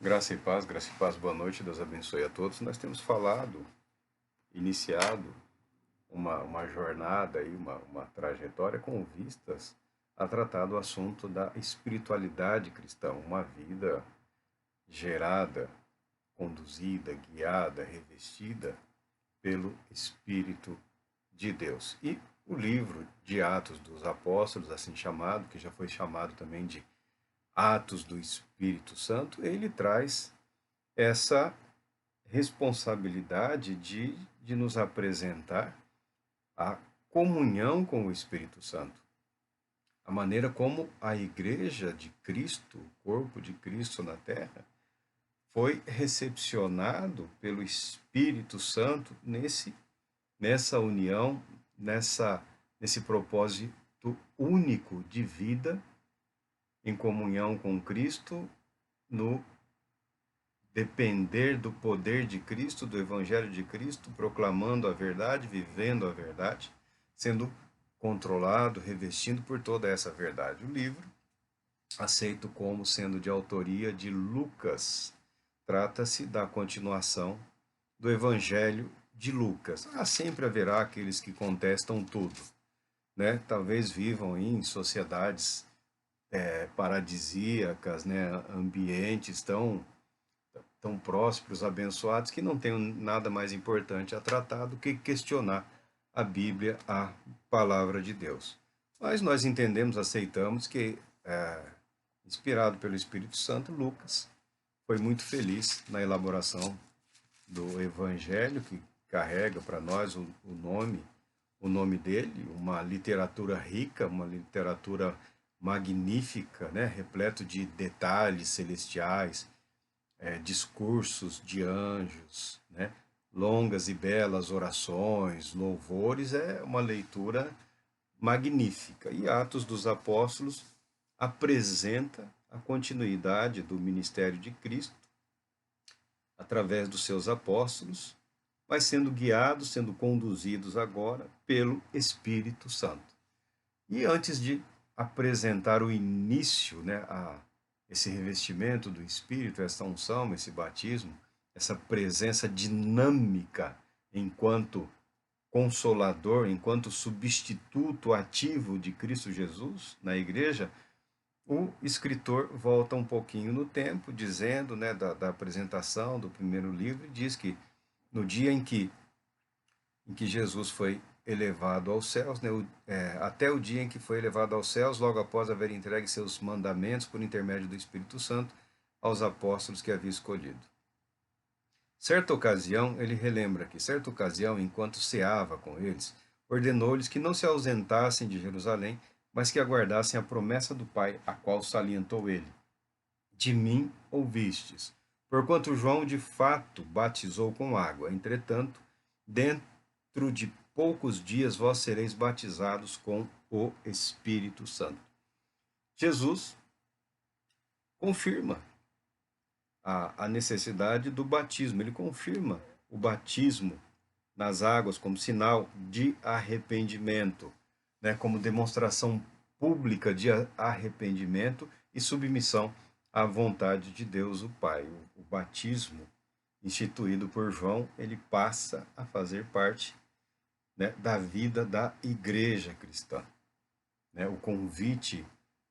Graça e paz, boa noite, Deus abençoe a todos. Nós temos falado, iniciado uma jornada e uma trajetória com vistas a tratar do assunto da espiritualidade cristã, uma vida gerada, conduzida, guiada, revestida pelo Espírito de Deus. E o livro de Atos dos Apóstolos, assim chamado, que já foi chamado também de Atos do Espírito Santo, ele traz essa responsabilidade de nos apresentar a comunhão com o Espírito Santo, a maneira como a Igreja de Cristo, o corpo de Cristo na Terra, foi recepcionado pelo Espírito Santo nessa união, nesse propósito único de vida em comunhão com Cristo, no depender do poder de Cristo, do Evangelho de Cristo, proclamando a verdade, vivendo a verdade, sendo controlado, revestido por toda essa verdade. O livro, aceito como sendo de autoria de Lucas, trata-se da continuação do Evangelho de Lucas. Sempre haverá aqueles que contestam tudo, né? Talvez vivam em sociedades paradisíacas, né? Ambientes tão prósperos, abençoados, que não tem nada mais importante a tratar do que questionar a Bíblia, a palavra de Deus. Mas nós entendemos, aceitamos que, inspirado pelo Espírito Santo, Lucas foi muito feliz na elaboração do Evangelho, que carrega para nós o nome dele, uma literatura rica, uma literatura magnífica, né, repleto de detalhes celestiais, discursos de anjos, né? Longas e belas orações, louvores, é uma leitura magnífica. E Atos dos Apóstolos apresenta a continuidade do ministério de Cristo através dos seus apóstolos, mas sendo guiados, sendo conduzidos agora pelo Espírito Santo. E antes de apresentar o início, né, esse revestimento do Espírito, essa unção, esse batismo, essa presença dinâmica enquanto consolador, enquanto substituto ativo de Cristo Jesus na igreja, o escritor volta um pouquinho no tempo, dizendo, né, da apresentação do primeiro livro, diz que no dia em que Jesus foi elevado aos céus, né, até o dia em que foi elevado aos céus, logo após haver entregue seus mandamentos por intermédio do Espírito Santo aos apóstolos que havia escolhido. Certa ocasião, ele relembra que, certa ocasião, enquanto ceava com eles, ordenou-lhes que não se ausentassem de Jerusalém, mas que aguardassem a promessa do Pai, a qual salientou ele. De mim ouvistes, porquanto João de fato batizou com água, entretanto, dentro de poucos dias vós sereis batizados com o Espírito Santo. Jesus confirma a necessidade do batismo, ele confirma o batismo nas águas como sinal de arrependimento, né, como demonstração pública de arrependimento e submissão à vontade de Deus o Pai. O batismo instituído por João, ele passa a fazer parte, né, da vida da igreja cristã. Né? O convite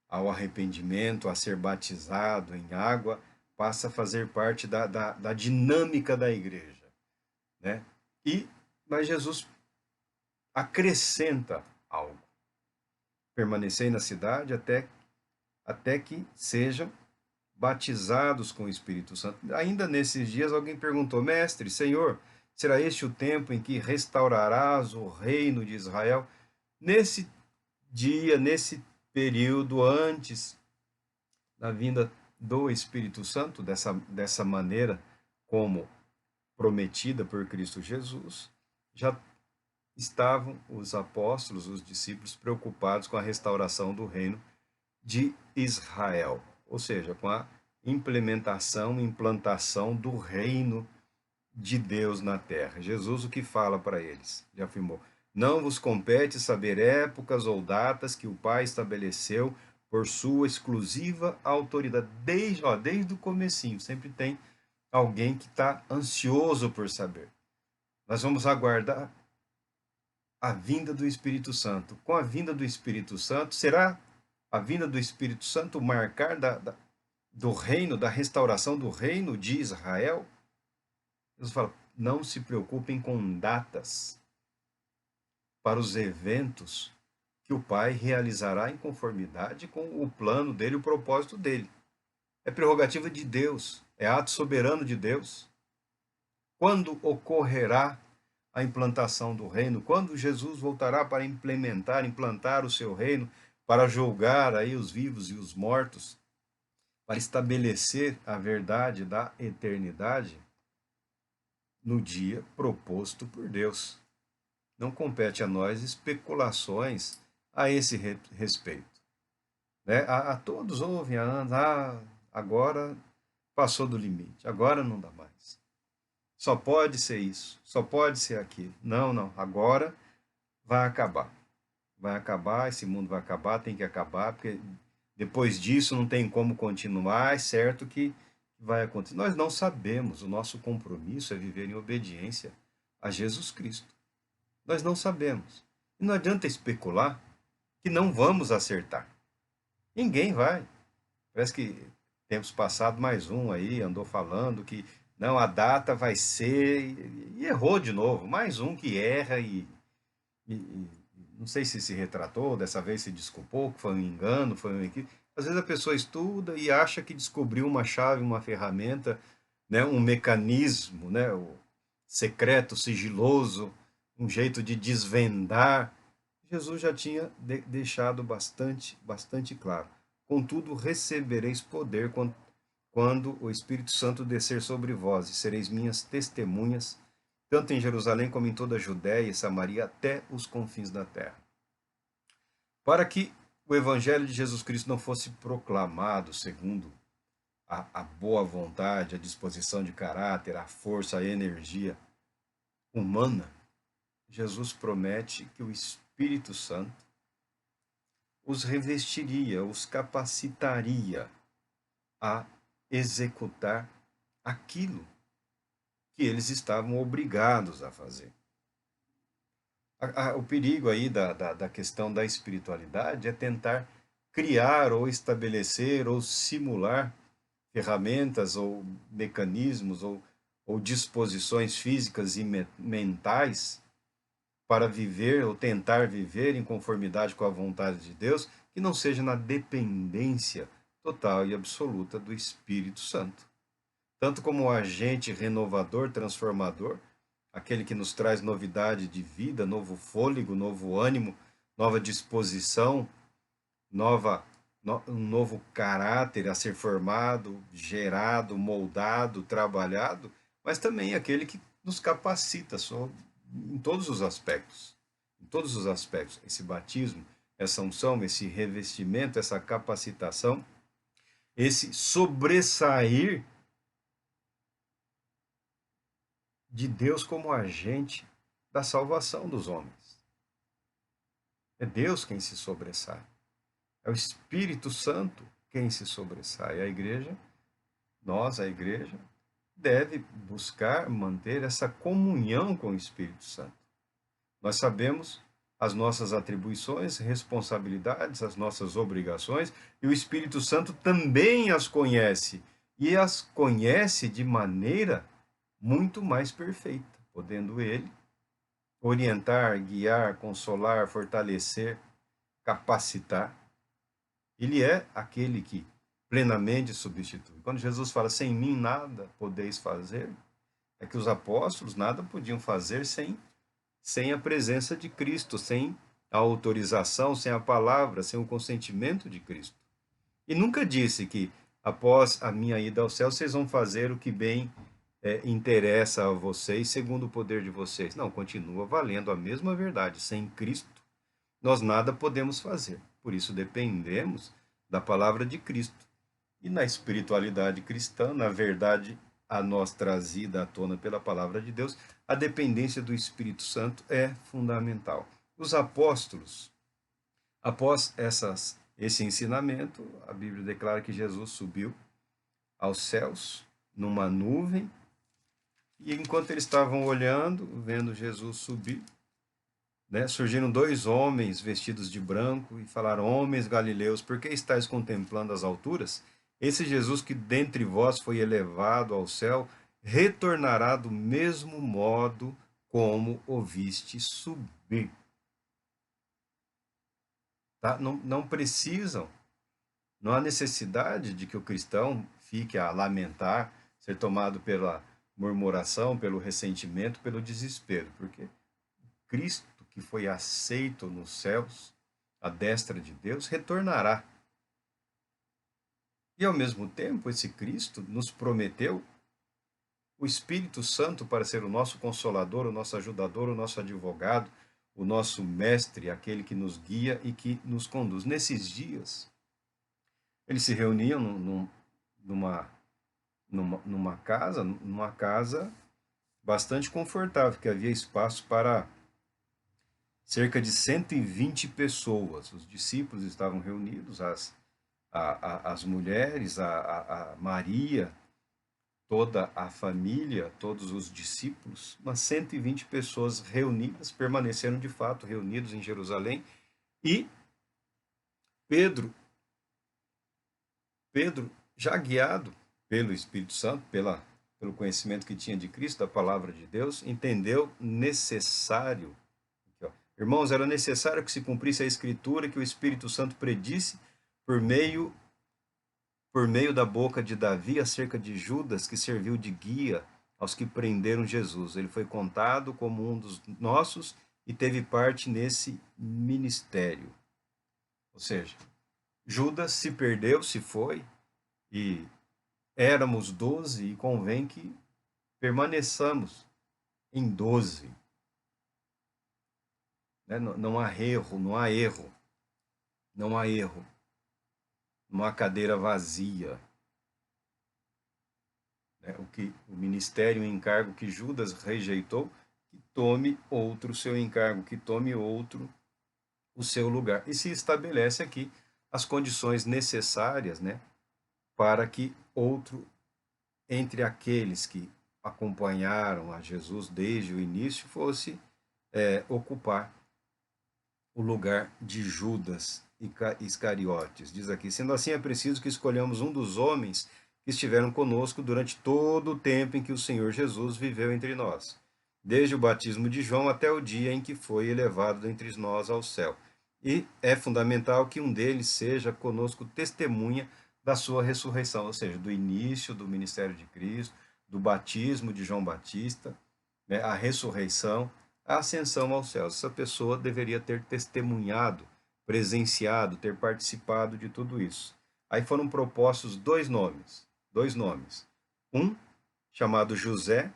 ao arrependimento, a ser batizado em água, passa a fazer parte da dinâmica da igreja. Né? Mas Jesus acrescenta algo. Permanecei na cidade até que sejam batizados com o Espírito Santo. Ainda nesses dias alguém perguntou, mestre, Senhor, será este o tempo em que restaurarás o reino de Israel? Nesse dia, nesse período antes da vinda do Espírito Santo, dessa maneira como prometida por Cristo Jesus, já estavam os apóstolos, os discípulos, preocupados com a restauração do reino de Israel, ou seja, com a implantação do reino de Deus na terra. Jesus o que fala para eles? Já afirmou: não vos compete saber épocas ou datas que o Pai estabeleceu por sua exclusiva autoridade. Desde o comecinho, sempre tem alguém que está ansioso por saber. Nós vamos aguardar a vinda do Espírito Santo. Com a vinda do Espírito Santo, será a vinda do Espírito Santo marcar do reino, da restauração do reino de Israel? Jesus fala, não se preocupem com datas para os eventos que o Pai realizará em conformidade com o plano dele, o propósito dele. É prerrogativa de Deus, é ato soberano de Deus. Quando ocorrerá a implantação do reino? Quando Jesus voltará para implantar o seu reino, para julgar aí os vivos e os mortos, para estabelecer a verdade da eternidade no dia proposto por Deus. Não compete a nós especulações a esse respeito. Né? A todos ouvem há anos, agora passou do limite, agora não dá mais. Só pode ser isso, só pode ser aquilo. Não, agora vai acabar. Vai acabar, esse mundo vai acabar, tem que acabar, porque depois disso não tem como continuar, é certo que vai acontecer. Nós não sabemos, o nosso compromisso é viver em obediência a Jesus Cristo. Nós não sabemos. E não adianta especular que não vamos acertar. Ninguém vai. Parece que tempos passados mais um aí andou falando que não, a data vai ser, e errou de novo. Mais um que erra e não sei se retratou, dessa vez se desculpou, que foi um engano, foi um equívoco. Às vezes a pessoa estuda e acha que descobriu uma chave, uma ferramenta, né, um mecanismo, né, o secreto, sigiloso, um jeito de desvendar. Jesus já tinha deixado bastante claro. Contudo, recebereis poder quando o Espírito Santo descer sobre vós, e sereis minhas testemunhas, tanto em Jerusalém como em toda a Judéia e Samaria, até os confins da terra. Para que o Evangelho de Jesus Cristo não fosse proclamado segundo a boa vontade, a disposição de caráter, a força, a energia humana, Jesus promete que o Espírito Santo os revestiria, os capacitaria a executar aquilo que eles estavam obrigados a fazer. O perigo aí da questão da espiritualidade é tentar criar ou estabelecer ou simular ferramentas ou mecanismos ou disposições físicas e mentais para viver ou tentar viver em conformidade com a vontade de Deus, que não seja na dependência total e absoluta do Espírito Santo. Tanto como agente renovador, transformador, aquele que nos traz novidade de vida, novo fôlego, novo ânimo, nova disposição, um novo caráter a ser formado, gerado, moldado, trabalhado, mas também aquele que nos capacita em todos os aspectos. Em todos os aspectos. Esse batismo, essa unção, esse revestimento, essa capacitação, esse sobressair de Deus como agente da salvação dos homens. É Deus quem se sobressai. É o Espírito Santo quem se sobressai. A igreja, a igreja, deve buscar manter essa comunhão com o Espírito Santo. Nós sabemos as nossas atribuições, responsabilidades, as nossas obrigações, e o Espírito Santo também as conhece, e as conhece de maneira muito mais perfeita, podendo ele orientar, guiar, consolar, fortalecer, capacitar. Ele é aquele que plenamente substitui. Quando Jesus fala, sem mim nada podeis fazer, é que os apóstolos nada podiam fazer sem a presença de Cristo, sem a autorização, sem a palavra, sem o consentimento de Cristo. E nunca disse que após a minha ida ao céu, vocês vão fazer o que bem interessa a vocês, segundo o poder de vocês. Não, continua valendo a mesma verdade. Sem Cristo, nós nada podemos fazer. Por isso dependemos da palavra de Cristo. E na espiritualidade cristã, na verdade a nós trazida à tona pela palavra de Deus, a dependência do Espírito Santo é fundamental. Os apóstolos, após esse ensinamento, a Bíblia declara que Jesus subiu aos céus numa nuvem, e enquanto eles estavam olhando, vendo Jesus subir, né, surgiram dois homens vestidos de branco e falaram: Homens galileus, por que estáis contemplando as alturas? Esse Jesus que dentre vós foi elevado ao céu, retornará do mesmo modo como o viste subir. Tá? Não precisam, não há necessidade de que o cristão fique a lamentar, ser tomado pela murmuração, pelo ressentimento, pelo desespero, porque Cristo, que foi aceito nos céus, à destra de Deus, retornará. E ao mesmo tempo, esse Cristo nos prometeu o Espírito Santo para ser o nosso consolador, o nosso ajudador, o nosso advogado, o nosso mestre, aquele que nos guia e que nos conduz. Nesses dias, eles se reuniam numa casa bastante confortável, que havia espaço para cerca de 120 pessoas. Os discípulos estavam reunidos, as mulheres, a Maria, toda a família, todos os discípulos, umas 120 pessoas reunidas, permaneceram de fato reunidos em Jerusalém. E Pedro, já guiado pelo Espírito Santo, pelo conhecimento que tinha de Cristo, da palavra de Deus, entendeu necessário. Irmãos, era necessário que se cumprisse a Escritura que o Espírito Santo predisse por meio da boca de Davi acerca de Judas, que serviu de guia aos que prenderam Jesus. Ele foi contado como um dos nossos e teve parte nesse ministério. Ou seja, Judas se perdeu, se foi, e éramos 12, e convém que permaneçamos em 12. Né? Não há erro, não há erro, não há erro, não há cadeira vazia. O ministério, o encargo que Judas rejeitou, que tome outro o seu encargo, que tome outro o seu lugar. E se estabelece aqui as condições necessárias, né, para que outro, entre aqueles que acompanharam a Jesus desde o início, fosse ocupar o lugar de Judas Iscariotes. Diz aqui: sendo assim, é preciso que escolhamos um dos homens que estiveram conosco durante todo o tempo em que o Senhor Jesus viveu entre nós, desde o batismo de João até o dia em que foi elevado dentre nós ao céu. E é fundamental que um deles seja conosco testemunha da sua ressurreição, ou seja, do início do ministério de Cristo, do batismo de João Batista, né, a ressurreição, a ascensão aos céus. Essa pessoa deveria ter testemunhado, presenciado, ter participado de tudo isso. Aí foram propostos dois nomes. Um, chamado José,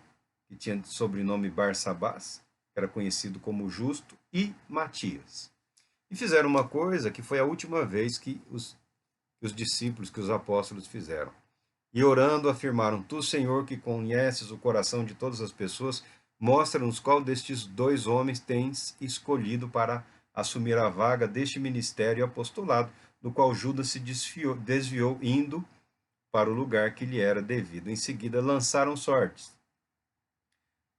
que tinha sobrenome Barsabás, que era conhecido como Justo, e Matias. E fizeram uma coisa que foi a última vez que os discípulos, que os apóstolos fizeram. E orando, afirmaram: Tu, Senhor, que conheces o coração de todas as pessoas, mostra-nos qual destes dois homens tens escolhido para assumir a vaga deste ministério e apostolado, no qual Judas se desviou, indo para o lugar que lhe era devido. Em seguida, lançaram sortes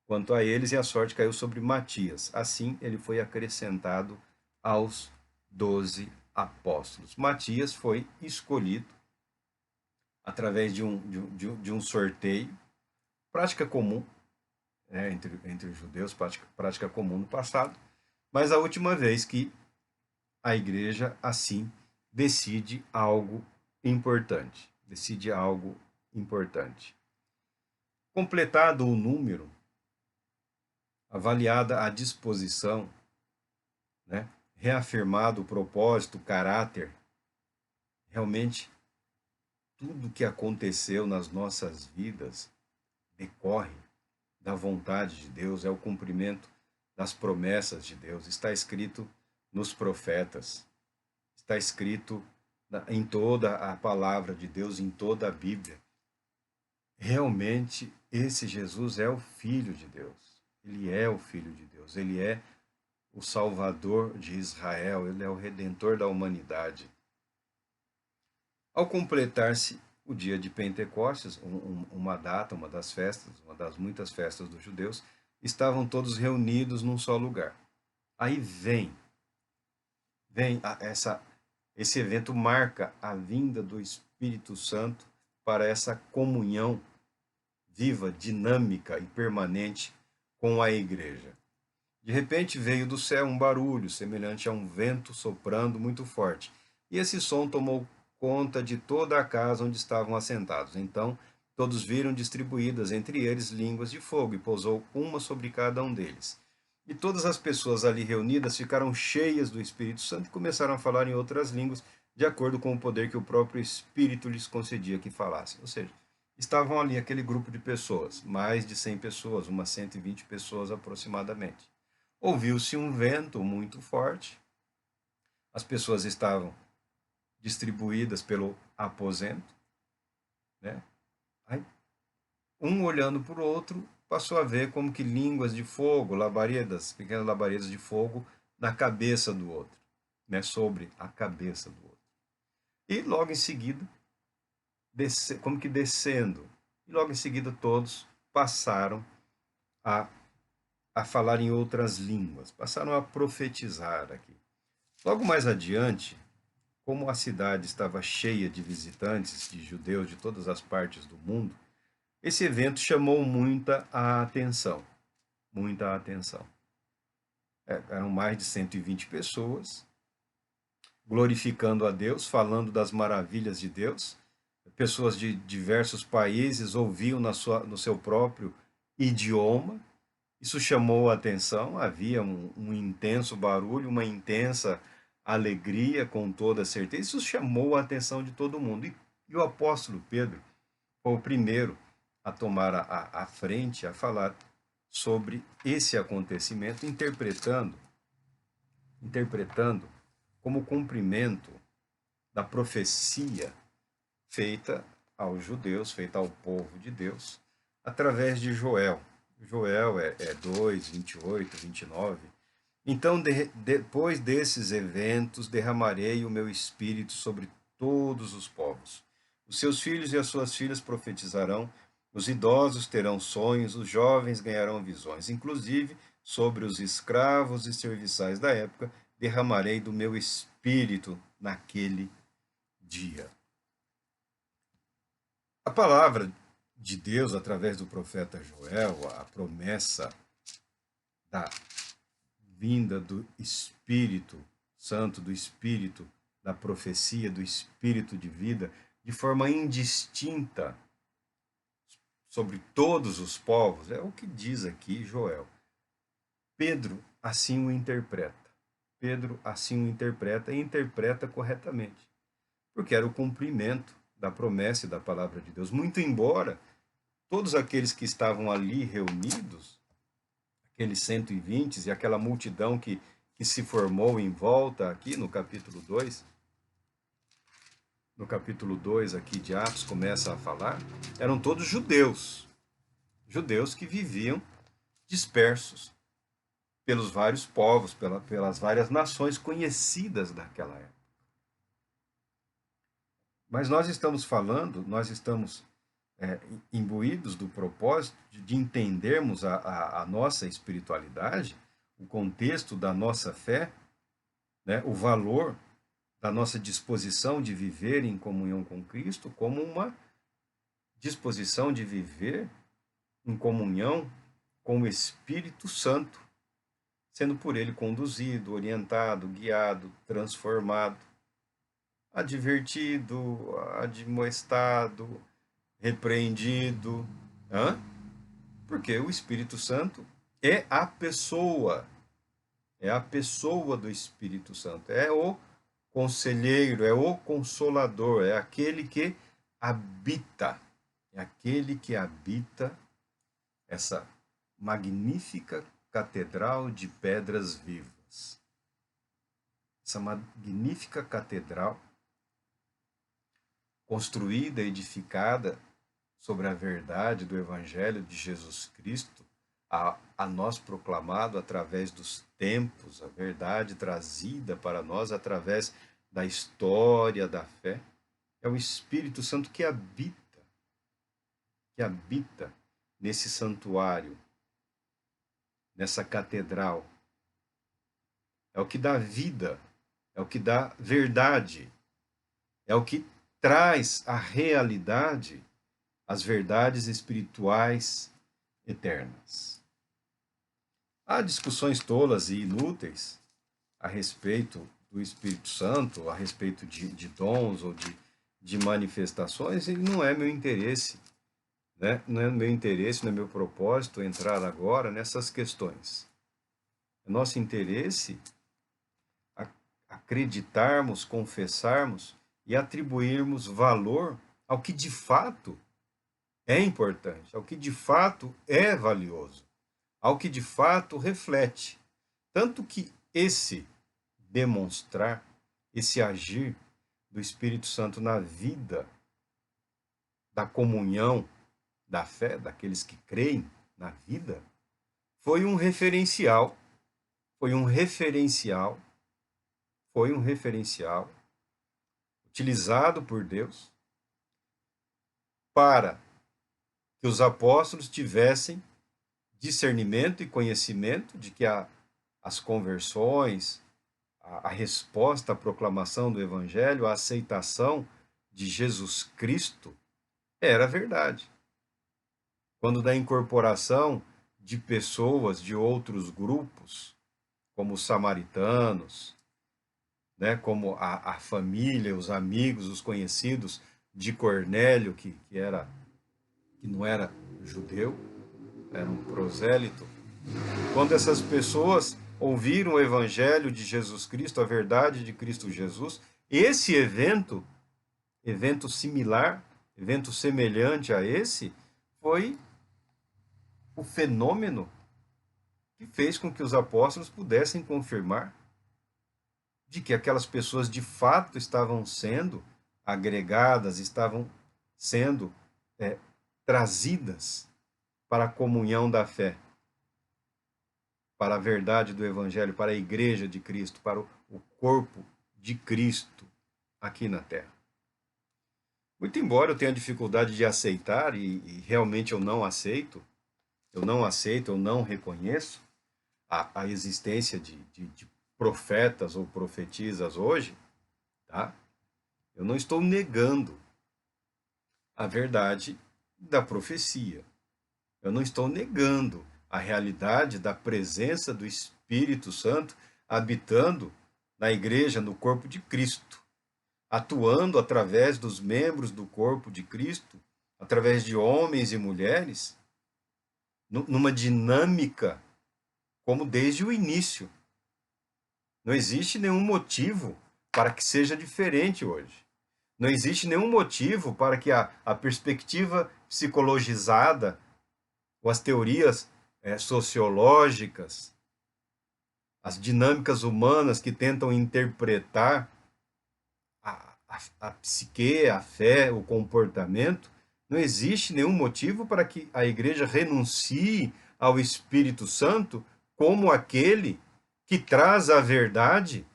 quanto a eles, e a sorte caiu sobre Matias. Assim, ele foi acrescentado aos 12 apóstolos. Matias foi escolhido através de um sorteio, prática comum, né, entre os judeus, prática comum no passado, mas a última vez que a igreja assim decide algo importante. Completado o número, avaliada a disposição, né, reafirmado o propósito, o caráter, realmente tudo que aconteceu nas nossas vidas decorre da vontade de Deus, é o cumprimento das promessas de Deus. Está escrito nos profetas, está escrito em toda a palavra de Deus, em toda a Bíblia. Realmente, esse Jesus é o Filho de Deus. Ele é o Filho de Deus. Ele é o Salvador de Israel. Ele é o Redentor da humanidade. Ao completar-se o dia de Pentecostes, uma data, uma das festas, uma das muitas festas dos judeus, estavam todos reunidos num só lugar. Aí esse evento marca a vinda do Espírito Santo para essa comunhão viva, dinâmica e permanente com a igreja. De repente veio do céu um barulho semelhante a um vento soprando muito forte, e esse som tomou conta de toda a casa onde estavam assentados. Então todos viram distribuídas entre eles línguas de fogo, e pousou uma sobre cada um deles. E todas as pessoas ali reunidas ficaram cheias do Espírito Santo e começaram a falar em outras línguas, de acordo com o poder que o próprio Espírito lhes concedia que falassem. Ou seja, estavam ali aquele grupo de pessoas, mais de 100 pessoas, umas 120 pessoas aproximadamente. Ouviu-se um vento muito forte, as pessoas estavam distribuídas pelo aposento, né? Aí, um olhando para o outro, passou a ver como que línguas de fogo, labaredas, pequenas labaredas de fogo, na cabeça do outro, né? Sobre a cabeça do outro. E logo em seguida, como que descendo, e logo em seguida todos passaram a, a falar em outras línguas, passaram a profetizar aqui. Logo mais adiante, como a cidade estava cheia de visitantes, de judeus de todas as partes do mundo, esse evento chamou muita a atenção. Muita atenção. Eram mais de 120 pessoas glorificando a Deus, falando das maravilhas de Deus. Pessoas de diversos países ouviam no seu próprio idioma. Isso chamou a atenção, havia um intenso barulho, uma intensa alegria, com toda certeza. Isso chamou a atenção de todo mundo. E o apóstolo Pedro foi o primeiro a tomar a frente, a falar sobre esse acontecimento, interpretando como cumprimento da profecia feita aos judeus, feita ao povo de Deus, através de Joel. Joel é 2, 28, 29. Então, depois desses eventos, derramarei o meu espírito sobre todos os povos. Os seus filhos e as suas filhas profetizarão, os idosos terão sonhos, os jovens ganharão visões. Inclusive, sobre os escravos e serviçais da época, derramarei do meu espírito naquele dia. A palavra de Deus, através do profeta Joel, a promessa da vinda do Espírito Santo, do Espírito da profecia, do Espírito de vida, de forma indistinta sobre todos os povos, é o que diz aqui Joel. Pedro assim o interpreta. Pedro assim o interpreta e interpreta corretamente, porque era o cumprimento da promessa e da palavra de Deus. Muito embora todos aqueles que estavam ali reunidos, aqueles 120 e aquela multidão que se formou em volta aqui no capítulo 2, no capítulo 2 aqui de Atos começa a falar, eram todos judeus, judeus que viviam dispersos pelos vários povos, pelas várias nações conhecidas daquela época. Mas nós estamos imbuídos do propósito de entendermos a nossa espiritualidade, o contexto da nossa fé, né, o valor da nossa disposição de viver em comunhão com Cristo, como uma disposição de viver em comunhão com o Espírito Santo, sendo por ele conduzido, orientado, guiado, transformado, advertido, admoestado, repreendido. Porque o Espírito Santo é a pessoa do Espírito Santo, é o conselheiro, é o consolador, é aquele que habita, essa magnífica catedral de pedras vivas. Essa magnífica catedral construída, edificada sobre a verdade do Evangelho de Jesus Cristo, a nós proclamado através dos tempos, a verdade trazida para nós através da história da fé, É o Espírito Santo que habita nesse santuário, nessa catedral. É o que dá vida, é o que dá verdade, é o que traz a realidade, as verdades espirituais eternas. Há discussões tolas e inúteis a respeito do Espírito Santo, a respeito de dons ou de manifestações, e não é meu interesse, né? Não é meu interesse, não é meu propósito entrar agora nessas questões. É nosso interesse acreditarmos, confessarmos e atribuirmos valor ao que de fato é importante, ao que de fato é valioso, ao que de fato reflete. Tanto que esse demonstrar, esse agir do Espírito Santo na vida da comunhão, da fé, daqueles que creem na vida, foi um referencial, foi um referencial, foi um referencial utilizado por Deus para que os apóstolos tivessem discernimento e conhecimento de que as conversões, a resposta à proclamação do Evangelho, a aceitação de Jesus Cristo era verdade. Quando da incorporação de pessoas de outros grupos, como os samaritanos, né, como a família, os amigos, os conhecidos de Cornélio, que não era judeu, era um prosélito. Quando essas pessoas ouviram o evangelho de Jesus Cristo, a verdade de Cristo Jesus, esse evento similar, evento semelhante a esse, foi o fenômeno que fez com que os apóstolos pudessem confirmar de que aquelas pessoas de fato estavam sendo agregadas, estavam sendo trazidas para a comunhão da fé, para a verdade do Evangelho, para a igreja de Cristo, para o corpo de Cristo aqui na Terra. Muito embora eu tenha dificuldade de aceitar, e realmente eu não aceito, eu não reconheço a existência de profetas ou profetisas hoje, tá? Eu não estou negando a verdade da profecia. Eu não estou negando a realidade da presença do Espírito Santo habitando na igreja, no corpo de Cristo, atuando através dos membros do corpo de Cristo, através de homens e mulheres, numa dinâmica como desde o início. Não existe nenhum motivo para que seja diferente hoje. Não existe nenhum motivo para que a perspectiva psicologizada ou as teorias sociológicas, as dinâmicas humanas que tentam interpretar a psique, a fé, o comportamento, não existe nenhum motivo para que a igreja renuncie ao Espírito Santo como aquele que traz a verdade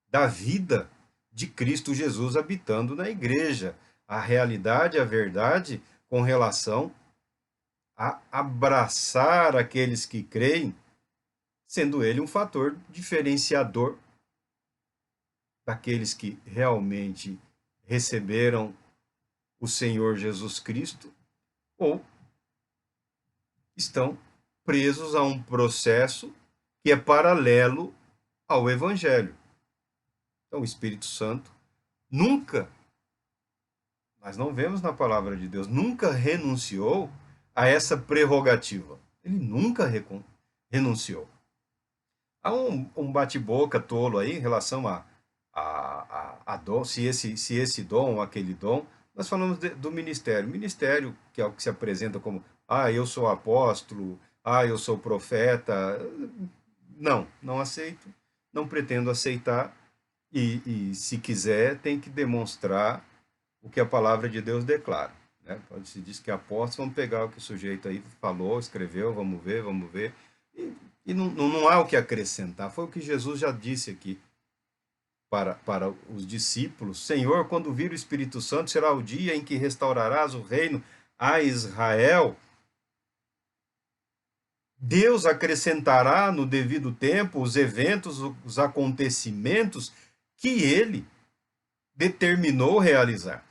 da vida de Cristo Jesus habitando na igreja. A realidade, a verdade com relação a abraçar aqueles que creem, sendo ele um fator diferenciador daqueles que realmente receberam o Senhor Jesus Cristo ou estão presos a um processo que é paralelo ao Evangelho. Então, o Espírito Santo nunca, nós não vemos na palavra de Deus, nunca renunciou a essa prerrogativa. Ele nunca renunciou. Há um bate-boca tolo aí em relação a dom, se esse dom ou aquele dom. Nós falamos do ministério. Ministério, que é o que se apresenta como, eu sou apóstolo, eu sou profeta. Não aceito, não pretendo aceitar. E se quiser, tem que demonstrar o que a palavra de Deus declara. Né? Pode se dizer que é apóstolo, vamos pegar o que o sujeito aí falou, escreveu, vamos ver. E não há o que acrescentar. Foi o que Jesus já disse aqui. para os discípulos: Senhor, quando vir o Espírito Santo, será o dia em que restaurarás o reino a Israel. Deus acrescentará no devido tempo os eventos, os acontecimentos que ele determinou realizar.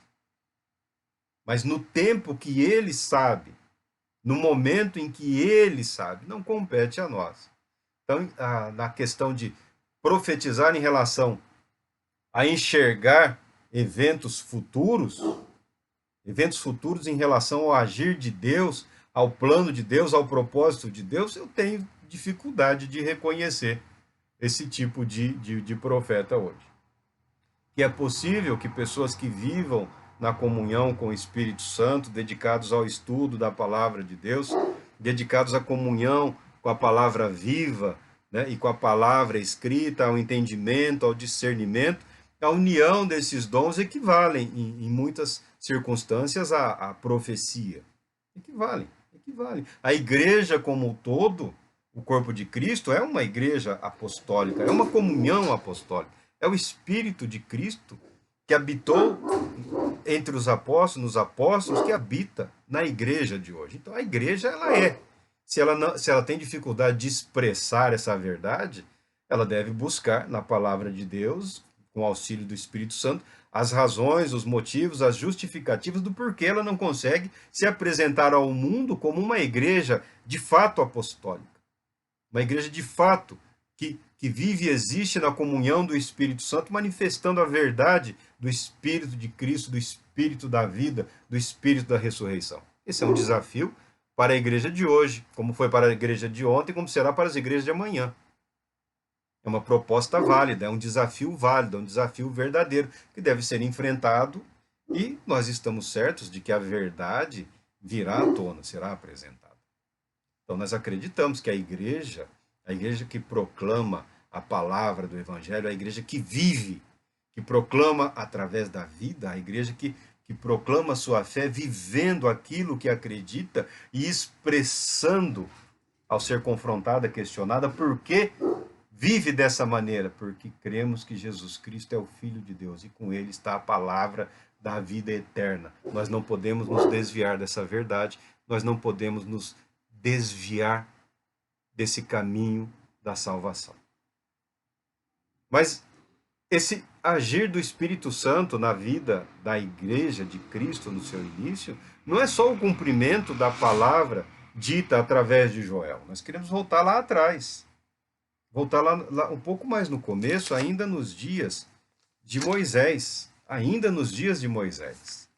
Mas no tempo que ele sabe, no momento em que ele sabe, não compete a nós. Então, na questão de profetizar em relação a enxergar eventos futuros em relação ao agir de Deus, ao plano de Deus, ao propósito de Deus, eu tenho dificuldade de reconhecer esse tipo de profeta hoje. Que é possível que pessoas que vivam na comunhão com o Espírito Santo, dedicados ao estudo da palavra de Deus, dedicados à comunhão com a palavra viva, né, e com a palavra escrita, ao entendimento, ao discernimento, a união desses dons equivalem, em muitas circunstâncias, à profecia. Equivalem. A igreja como um todo, o corpo de Cristo, é uma igreja apostólica, é uma comunhão apostólica. É o Espírito de Cristo que habitou entre os apóstolos, nos apóstolos, que habita na igreja de hoje. Então a igreja, ela é. Se ela tem dificuldade de expressar essa verdade, ela deve buscar na palavra de Deus, com o auxílio do Espírito Santo, as razões, os motivos, as justificativas do porquê ela não consegue se apresentar ao mundo como uma igreja de fato apostólica. Uma igreja de fato que vive e existe na comunhão do Espírito Santo, manifestando a verdade do Espírito de Cristo, do Espírito da vida, do Espírito da ressurreição. Esse é um desafio para a igreja de hoje, como foi para a igreja de ontem, como será para as igrejas de amanhã. É uma proposta válida, é um desafio válido, é um desafio verdadeiro, que deve ser enfrentado, e nós estamos certos de que a verdade virá à tona, será apresentada. Então nós acreditamos que a igreja que proclama a palavra do Evangelho, a igreja que vive, que proclama através da vida, a igreja que proclama sua fé, vivendo aquilo que acredita e expressando, ao ser confrontada, questionada, por que vive dessa maneira? Porque cremos que Jesus Cristo é o Filho de Deus e com ele está a palavra da vida eterna. Nós não podemos nos desviar dessa verdade, nós não podemos nos desviar desse caminho da salvação. Mas esse agir do Espírito Santo na vida da igreja de Cristo no seu início, não é só o cumprimento da palavra dita através de Joel. Nós queremos voltar lá atrás. Voltar lá um pouco mais no começo, ainda nos dias de Moisés. Ainda nos dias de Moisés.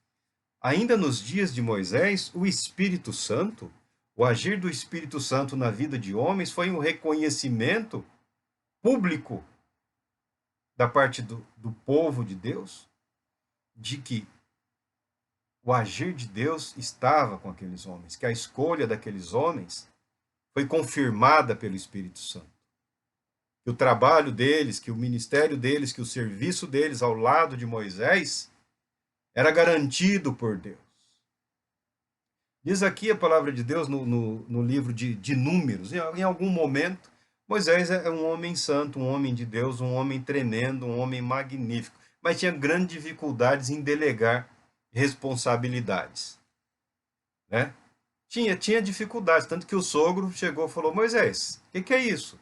Ainda nos dias de Moisés, o Espírito Santo, o agir do Espírito Santo na vida de homens foi um reconhecimento público da parte do povo de Deus, de que o agir de Deus estava com aqueles homens, que a escolha daqueles homens foi confirmada pelo Espírito Santo. Que o trabalho deles, que o ministério deles, que o serviço deles ao lado de Moisés era garantido por Deus. Diz aqui a palavra de Deus no livro de Números, em algum momento, Moisés é um homem santo, um homem de Deus, um homem tremendo, um homem magnífico, mas tinha grandes dificuldades em delegar responsabilidades. Né? Tinha dificuldades, tanto que o sogro chegou e falou: Moisés, o que é isso?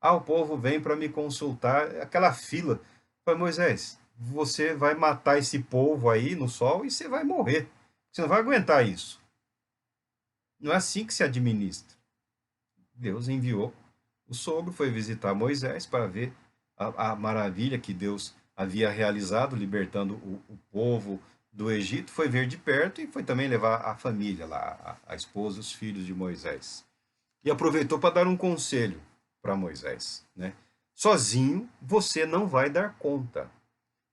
O povo vem para me consultar, aquela fila. Falei: Moisés, você vai matar esse povo aí no sol e você vai morrer. Você não vai aguentar isso. Não é assim que se administra. Deus enviou. O sogro foi visitar Moisés para ver a maravilha que Deus havia realizado, libertando o povo do Egito. Foi ver de perto e foi também levar a família lá, a esposa e os filhos de Moisés. E aproveitou para dar um conselho para Moisés. Né? Sozinho você não vai dar conta.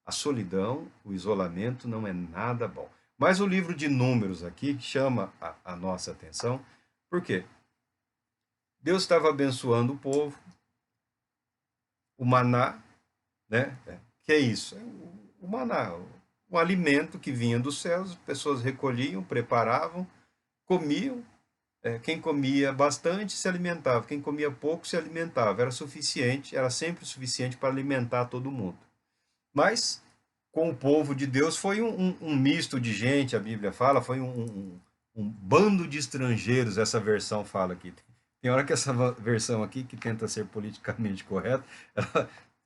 A solidão, o isolamento não é nada bom. Mas o livro de Números aqui chama a nossa atenção. Por quê? Deus estava abençoando o povo, o maná, né? Que é isso? O maná, um alimento que vinha dos céus, as pessoas recolhiam, preparavam, comiam. Quem comia bastante se alimentava, quem comia pouco se alimentava. Era suficiente, era sempre suficiente para alimentar todo mundo. Mas com o povo de Deus foi um misto de gente, a Bíblia fala, foi um bando de estrangeiros, essa versão fala aqui. Tem hora que essa versão aqui, que tenta ser politicamente correta,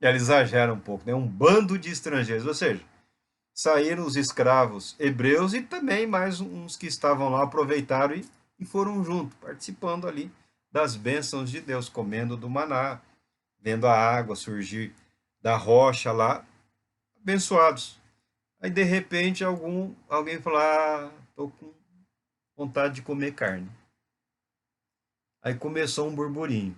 ela exagera um pouco, né? Um bando de estrangeiros, ou seja, saíram os escravos hebreus e também mais uns que estavam lá aproveitaram e foram junto, participando ali das bênçãos de Deus, comendo do maná, vendo a água surgir da rocha lá, abençoados. Aí de repente alguém fala, tô com vontade de comer carne. Aí começou um burburinho.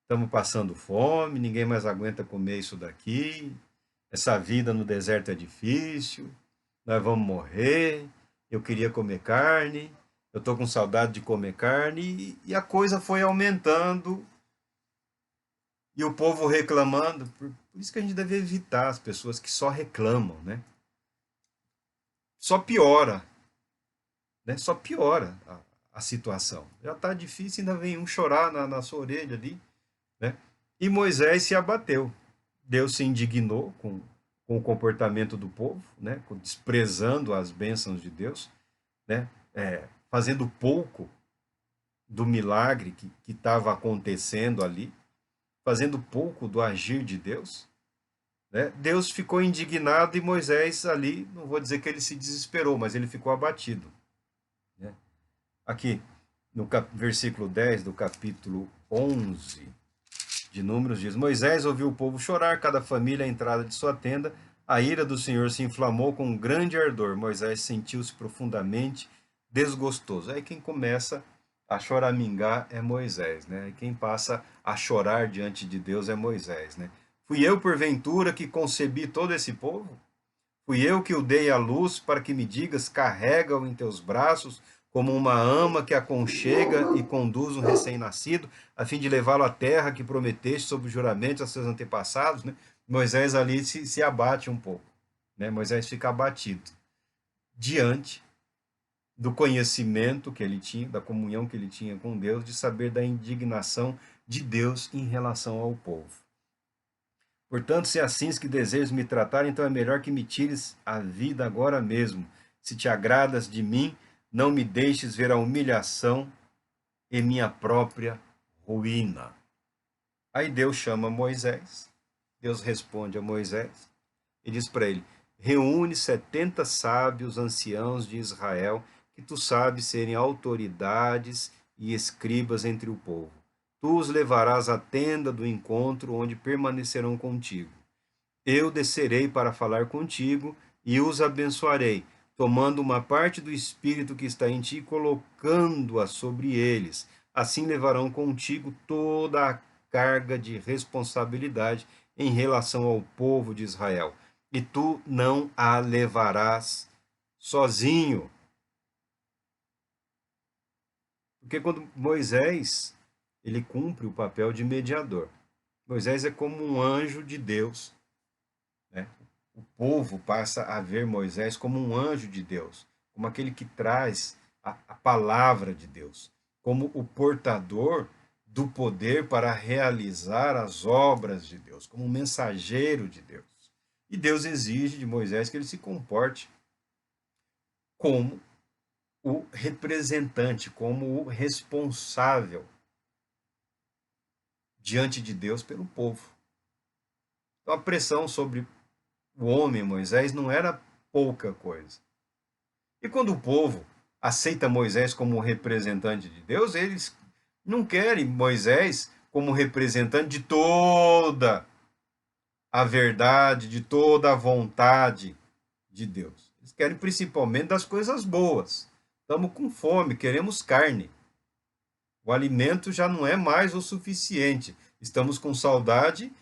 Estamos passando fome, ninguém mais aguenta comer isso daqui. Essa vida no deserto é difícil, nós vamos morrer. Eu queria comer carne, eu estou com saudade de comer carne. E a coisa foi aumentando e o povo reclamando. Por isso que a gente deve evitar as pessoas que só reclamam, né? Só piora, né? Só piora a situação. Já está difícil, ainda vem um chorar na sua orelha ali, né? E Moisés se abateu. Deus se indignou com o comportamento do povo, né? Desprezando as bênçãos de Deus, né? Fazendo pouco do milagre que estava acontecendo ali, fazendo pouco do agir de Deus. Né? Deus ficou indignado e Moisés ali, não vou dizer que ele se desesperou, mas ele ficou abatido. Né? Aqui, no versículo 10 do capítulo 11 de Números, diz: Moisés ouviu o povo chorar, cada família à entrada de sua tenda. A ira do Senhor se inflamou com um grande ardor. Moisés sentiu-se profundamente desgostoso. Aí quem começa a choramingar é Moisés, né? E quem passa a chorar diante de Deus é Moisés, né? Fui eu, porventura, que concebi todo esse povo? Fui eu que o dei à luz para que me digas, carrega-o em teus braços, como uma ama que aconchega e conduz um recém-nascido, a fim de levá-lo à terra que prometeste sob o juramento a seus antepassados, né? Moisés ali se abate um pouco, né? Moisés fica abatido diante do conhecimento que ele tinha, da comunhão que ele tinha com Deus, de saber da indignação de Deus em relação ao povo. Portanto, se assim que desejas me tratar, então é melhor que me tires a vida agora mesmo. Se te agradas de mim, não me deixes ver a humilhação e minha própria ruína. Aí Deus chama Moisés, Deus responde a Moisés e diz para ele: reúne 70 sábios anciãos de Israel, que tu sabes serem autoridades e escribas entre o povo. Tu os levarás à tenda do encontro, onde permanecerão contigo. Eu descerei para falar contigo e os abençoarei, tomando uma parte do Espírito que está em ti e colocando-a sobre eles. Assim levarão contigo toda a carga de responsabilidade em relação ao povo de Israel. E tu não a levarás sozinho. Porque quando Moisés, ele cumpre o papel de mediador. Moisés é como um anjo de Deus, né? O povo passa a ver Moisés como um anjo de Deus, como aquele que traz a palavra de Deus, como o portador do poder para realizar as obras de Deus, como um mensageiro de Deus. E Deus exige de Moisés que ele se comporte como o representante, como o responsável diante de Deus pelo povo. Então a pressão sobre o homem Moisés não era pouca coisa. E quando o povo aceita Moisés como representante de Deus, eles não querem Moisés como representante de toda a verdade, de toda a vontade de Deus. Eles querem principalmente das coisas boas. Estamos com fome, queremos carne. O alimento já não é mais o suficiente. Estamos com saudade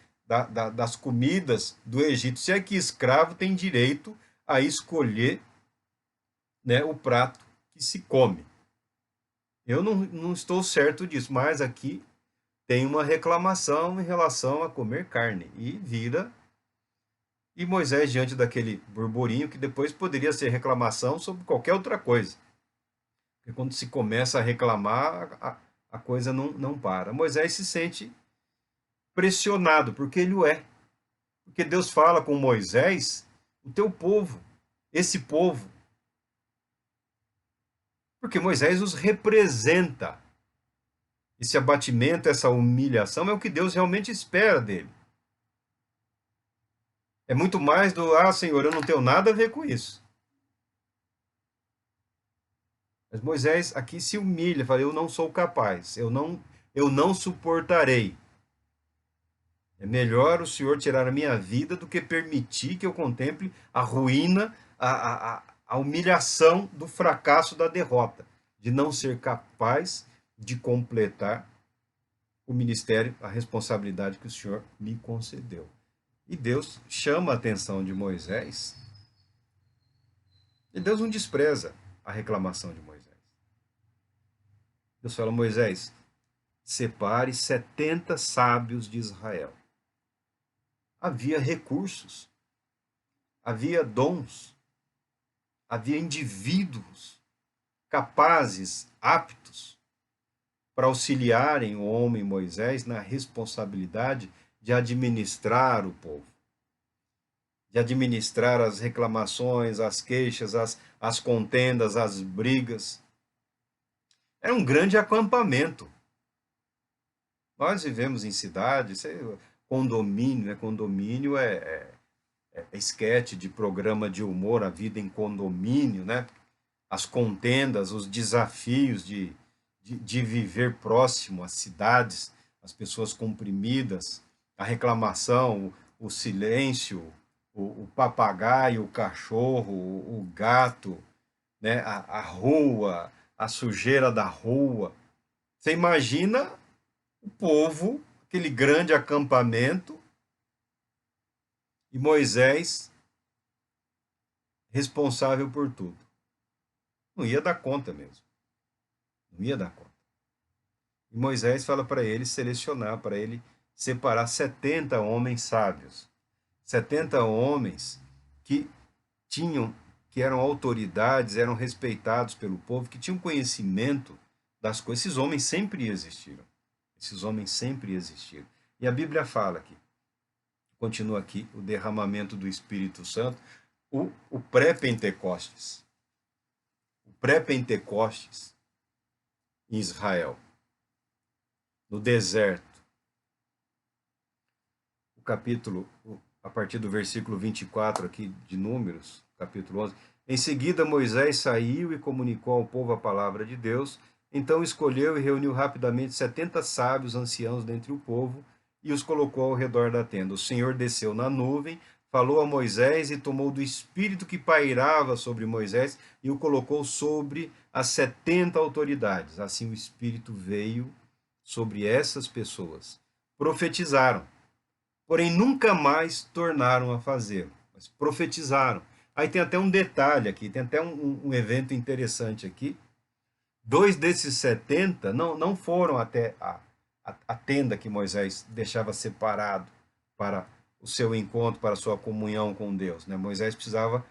das comidas do Egito. Se é que escravo tem direito a escolher, né, o prato que se come. Eu não estou certo disso, mas aqui tem uma reclamação em relação a comer carne. E Moisés, diante daquele burburinho, que depois poderia ser reclamação sobre qualquer outra coisa. Porque quando se começa a reclamar, a coisa não para. Moisés se sente pressionado, porque ele o é. Porque Deus fala com Moisés, o teu povo, esse povo. Porque Moisés os representa. Esse abatimento, essa humilhação é o que Deus realmente espera dele. É muito mais do, Senhor, eu não tenho nada a ver com isso. Mas Moisés aqui se humilha, fala, eu não sou capaz, eu não suportarei. É melhor o Senhor tirar a minha vida do que permitir que eu contemple a ruína, a humilhação do fracasso, da derrota, de não ser capaz de completar o ministério, a responsabilidade que o Senhor me concedeu. E Deus chama a atenção de Moisés, e Deus não despreza a reclamação de Moisés. Deus fala, Moisés, separe 70 sábios de Israel. Havia recursos, havia dons, havia indivíduos capazes, aptos, para auxiliarem o homem Moisés na responsabilidade de administrar o povo, de administrar as reclamações, as queixas, as contendas, as brigas. Era um grande acampamento. Nós vivemos em cidades, condomínio, né? Condomínio é esquete de programa de humor, a vida em condomínio, né? As contendas, os desafios de viver próximo às cidades, as pessoas comprimidas, a reclamação, o silêncio, o papagaio, o cachorro, o gato, né? A rua, a sujeira da rua. Você imagina o povo, aquele grande acampamento, e Moisés responsável por tudo. Não ia dar conta mesmo. Não ia dar conta. E Moisés fala para ele selecionar, para ele separar 70 homens sábios. 70 homens que que eram autoridades, eram respeitados pelo povo, que tinham conhecimento das coisas. Esses homens sempre existiram. Esses homens sempre existiram. E a Bíblia fala aqui, continua aqui, o derramamento do Espírito Santo, o pré-Pentecostes. O pré-Pentecostes em Israel, no deserto. O capítulo, a partir do versículo 24 aqui de Números, capítulo 11. Em seguida, Moisés saiu e comunicou ao povo a palavra de Deus. Então escolheu e reuniu rapidamente 70 sábios anciãos dentre o povo e os colocou ao redor da tenda. O Senhor desceu na nuvem, falou a Moisés e tomou do espírito que pairava sobre Moisés e o colocou sobre as 70 autoridades. Assim o espírito veio sobre essas pessoas. Profetizaram, porém nunca mais tornaram a fazê-lo, mas profetizaram. Aí tem até um detalhe aqui, tem até um evento interessante aqui. 2 desses 70 não foram até a tenda que Moisés deixava separado para o seu encontro, para a sua comunhão com Deus. Né? Moisés precisava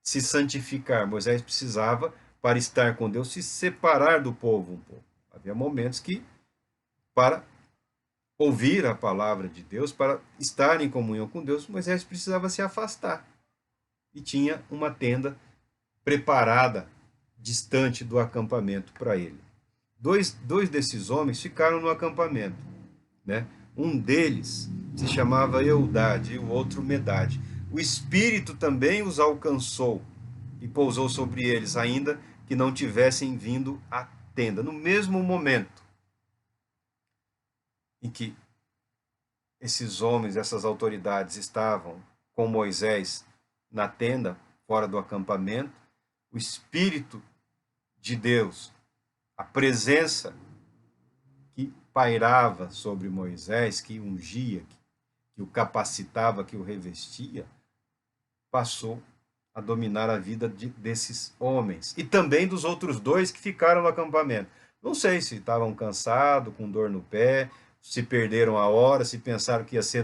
se santificar, Moisés precisava, para estar com Deus, se separar do povo um pouco. Havia momentos que, para ouvir a palavra de Deus, para estar em comunhão com Deus, Moisés precisava se afastar. E tinha uma tenda preparada, distante do acampamento para ele. Dois desses homens ficaram no acampamento. Né? Um deles se chamava Eudade e o outro Medade. O Espírito também os alcançou e pousou sobre eles, ainda que não tivessem vindo à tenda. No mesmo momento em que esses homens, essas autoridades estavam com Moisés na tenda, fora do acampamento, o Espírito de Deus, a presença que pairava sobre Moisés, que ungia, que o capacitava, que o revestia, passou a dominar a vida desses homens. E também dos outros dois que ficaram no acampamento. Não sei se estavam cansados, com dor no pé, se perderam a hora, se pensaram que ia ser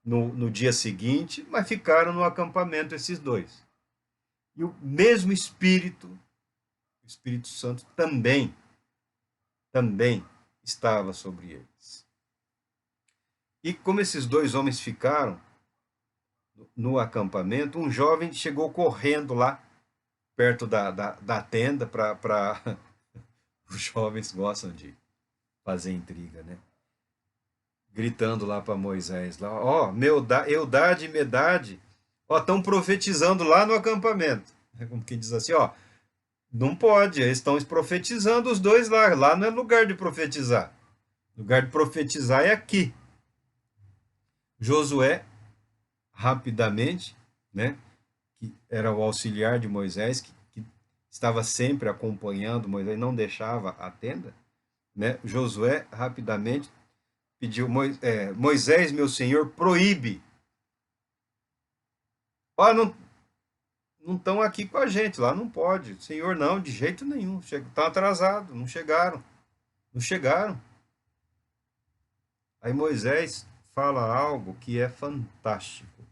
no dia seguinte, mas ficaram no acampamento esses dois. E o mesmo Espírito, o Espírito Santo, também estava sobre eles. E como esses dois homens ficaram, no acampamento, um jovem chegou correndo lá, perto da tenda, para os jovens gostam de fazer intriga, né? Gritando lá para Moisés, lá, ó, Eudade e Medade, ó, estão profetizando lá no acampamento. É como quem diz assim, ó, não pode, eles estão profetizando os dois lá, lá não é lugar de profetizar. Lugar de profetizar é aqui. Josué, rapidamente, né, que era o auxiliar de Moisés, que estava sempre acompanhando Moisés, não deixava a tenda, né? Josué rapidamente pediu, Moisés, meu senhor, proíbe. Ó, não estão aqui com a gente, lá não pode. Senhor, não, de jeito nenhum. Estão atrasados, não chegaram. Não chegaram. Aí Moisés fala algo que é fantástico,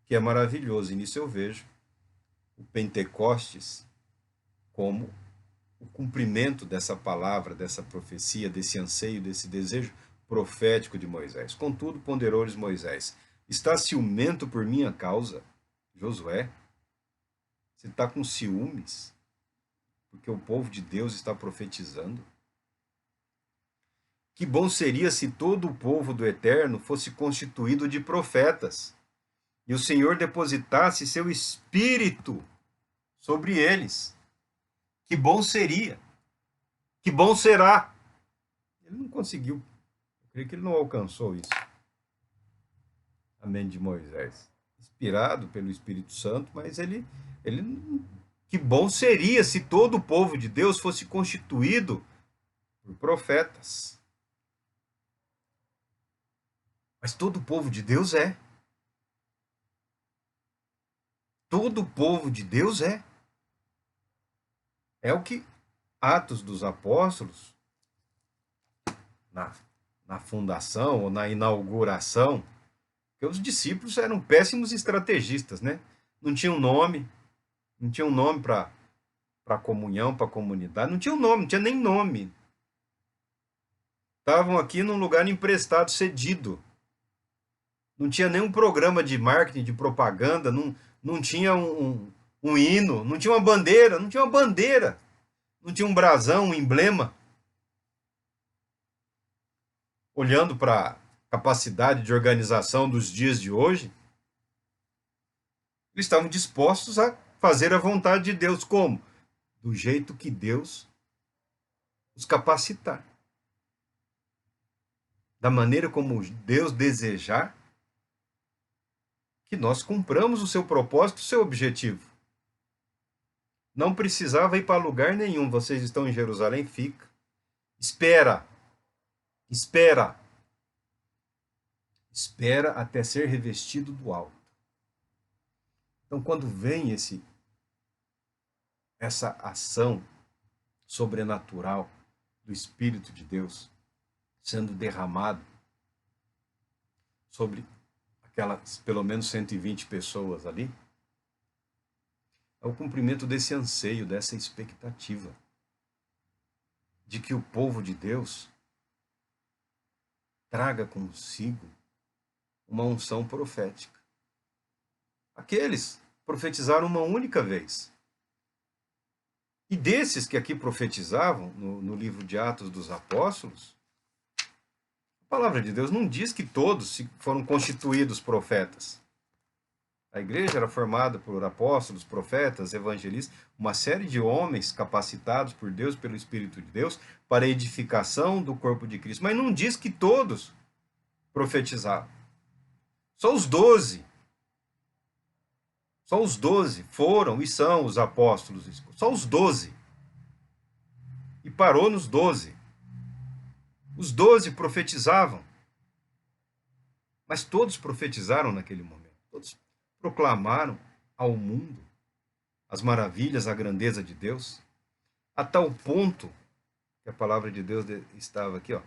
que é maravilhoso. E nisso eu vejo o Pentecostes como o cumprimento dessa palavra, dessa profecia, desse anseio, desse desejo profético de Moisés. Contudo, ponderou-lhes Moisés: está ciumento por minha causa, Josué? Você está com ciúmes? Porque o povo de Deus está profetizando? Que bom seria se todo o povo do Eterno fosse constituído de profetas, e o Senhor depositasse seu espírito sobre eles. Que bom seria! Que bom será! Ele não conseguiu. Eu creio que ele não alcançou isso. Amém de Moisés. Inspirado pelo Espírito Santo, mas ele que bom seria se todo o povo de Deus fosse constituído por profetas. Mas todo o povo de Deus é. Todo o povo de Deus é. É o que Atos dos Apóstolos, na, na fundação ou na inauguração, porque os discípulos eram péssimos estrategistas, né? Não tinham nome, não tinham nome para a comunhão, para a comunidade, não tinham nome, não tinha nem nome. Estavam aqui num lugar emprestado, cedido. Não tinha nenhum programa de marketing, de propaganda, não tinha um hino, não tinha uma bandeira, não tinha uma bandeira, não tinha um brasão, um emblema. Olhando para a capacidade de organização dos dias de hoje, eles estavam dispostos a fazer a vontade de Deus. Como? Do jeito que Deus os capacitar. Da maneira como Deus desejar que nós cumpramos o seu propósito, o seu objetivo. Não precisava ir para lugar nenhum. Vocês estão em Jerusalém? Fica. Espera. Espera. Espera até ser revestido do alto. Então, quando vem essa ação sobrenatural do Espírito de Deus sendo derramado sobre aquelas pelo menos 120 pessoas ali, é o cumprimento desse anseio, dessa expectativa de que o povo de Deus traga consigo uma unção profética. Aqueles profetizaram uma única vez. E desses que aqui profetizavam, no livro de Atos dos Apóstolos, a palavra de Deus não diz que todos foram constituídos profetas. A igreja era formada por apóstolos, profetas, evangelistas, uma série de homens capacitados por Deus, pelo Espírito de Deus, para a edificação do corpo de Cristo. Mas não diz que todos profetizavam. Só os 12. Só os 12 foram e são os apóstolos. Só os 12. E parou nos 12. Os 12 profetizavam. Mas todos profetizaram naquele momento. Todos proclamaram ao mundo as maravilhas, a grandeza de Deus, a tal ponto que a palavra de Deus estava aqui, ó.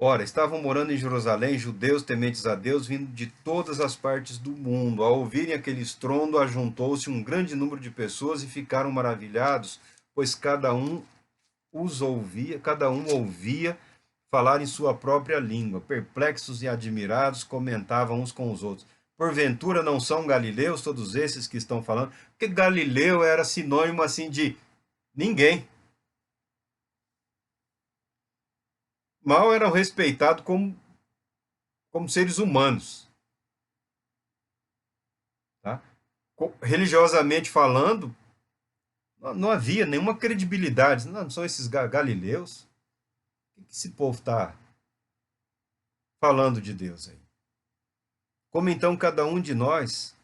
Ora, estavam morando em Jerusalém judeus tementes a Deus, vindo de todas as partes do mundo. Ao ouvirem aquele estrondo, ajuntou-se um grande número de pessoas e ficaram maravilhados, pois cada um ouvia falar em sua própria língua. Perplexos e admirados, comentavam uns com os outros: Porventura não são galileus todos esses que estão falando? Porque Galileu era sinônimo assim de ninguém. Mal eram respeitados como seres humanos. Tá? Religiosamente falando, não havia nenhuma credibilidade. Não são esses galileus. O que esse povo está falando de Deus aí? Como então cada um de nós